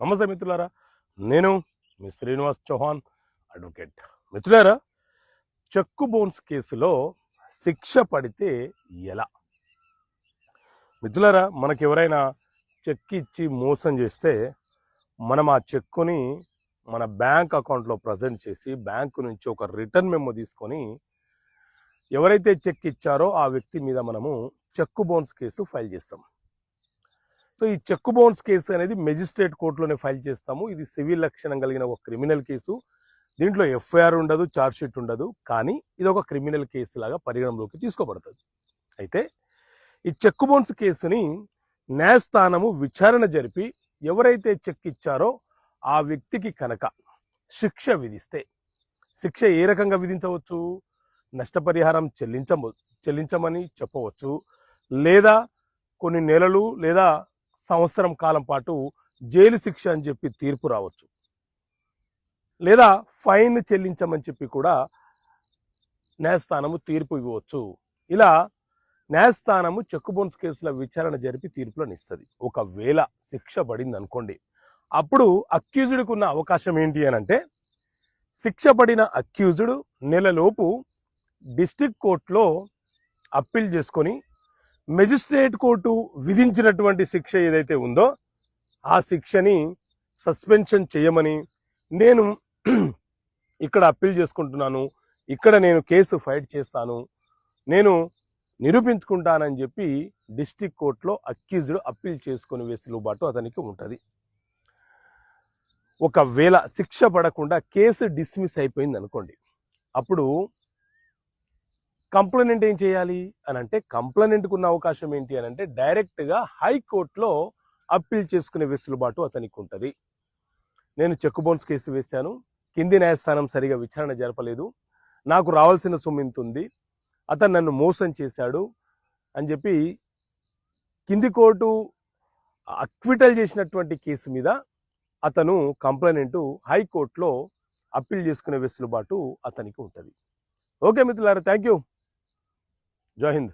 నమస్తే మిత్రులారా, నేను మీ శ్రీనివాస్ చౌహాన్ అడ్వకేట్. మిత్రులారా, చెక్కు బౌన్స్ కేసులో శిక్ష పడితే ఎలా? మిత్రులారా, మనకి ఎవరైనా చెక్ ఇచ్చి మోసం చేస్తే మనం ఆ చెక్కుని మన బ్యాంక్ అకౌంట్లో ప్రజెంట్ చేసి బ్యాంకు నుంచి ఒక రిటర్న్ మెమో తీసుకొని ఎవరైతే చెక్ ఇచ్చారో ఆ వ్యక్తి మీద మనము చెక్కు బౌన్స్ కేసు ఫైల్ చేస్తాం. సో ఈ చెక్కు బౌన్స్ కేసు అనేది మెజిస్ట్రేట్ కోర్టులోనే ఫైల్ చేస్తాము. ఇది సివిల్ లక్షణం కలిగిన ఒక క్రిమినల్ కేసు. దీంట్లో ఎఫ్ఐఆర్ ఉండదు, ఛార్జ్షీట్ ఉండదు, కానీ ఇది ఒక క్రిమినల్ కేసు లాగా పరిగణలోకి తీసుకోబడుతుంది. అయితే ఈ చెక్కు బౌన్స్ కేసుని న్యాయస్థానము విచారణ జరిపి ఎవరైతే చెక్ ఇచ్చారో ఆ వ్యక్తికి కనుక శిక్ష విధిస్తే, శిక్ష ఏ రకంగా విధించవచ్చు? నష్టపరిహారం చెల్లించమని చెప్పవచ్చు, లేదా కొన్ని నెలలు లేదా సంవత్సరం కాలం పాటు జైలు శిక్ష అని చెప్పి తీర్పు రావచ్చు, లేదా ఫైన్ చెల్లించమని చెప్పి కూడా న్యాయస్థానము తీర్పు ఇవ్వవచ్చు. ఇలా న్యాయస్థానము చెక్కు బౌన్స్ కేసుల విచారణ జరిపి తీర్పులను ఇస్తుంది. ఒకవేళ శిక్ష పడింది అనుకోండి, అప్పుడు అక్యూజ్డ్కి ఉన్న అవకాశం ఏంటి అని అంటే, శిక్ష పడిన అక్యూజ్డ్ నెలలోపు డిస్ట్రిక్ట్ కోర్టులో అప్పీల్ చేసుకొని మెజిస్ట్రేట్ కోర్టు విధించినటువంటి శిక్ష ఏదైతే ఉందో ఆ శిక్షని సస్పెన్షన్ చేయమని, నేను ఇక్కడ అప్పీల్ చేసుకుంటున్నాను, ఇక్కడ నేను కేసు ఫైట్ చేస్తాను, నేను నిరూపించుకుంటానని చెప్పి డిస్ట్రిక్ట్ కోర్టులో అక్యూజ్డ్ అప్పీల్ చేసుకుని వెసులుబాటు అతనికి ఉంటుంది. ఒకవేళ శిక్ష పడకుండా కేసు డిస్మిస్ అయిపోయింది అనుకోండి, అప్పుడు కంప్లైనెంట్ ఏం చేయాలి అని అంటే, కంప్లైనెంట్కు ఉన్న అవకాశం ఏంటి అని అంటే డైరెక్ట్గా హైకోర్టులో అప్పీల్ చేసుకునే వెసులుబాటు అతనికి ఉంటుంది. నేను చెక్కు బౌన్స్ కేసు వేశాను, కింది న్యాయస్థానం సరిగా విచారణ జరపలేదు, నాకు రావాల్సిన సొమ్ము ఇంత ఉంది, అతను నన్ను మోసం చేశాడు అని చెప్పి కింది కోర్టు అక్విటల్ చేసినటువంటి కేసు మీద అతను కంప్లైనెంట్ హైకోర్టులో అప్పీల్ చేసుకునే వెసులుబాటు అతనికి ఉంటుంది. ఓకే మిత్రులారా, థ్యాంక్ యూ. జై హింద్.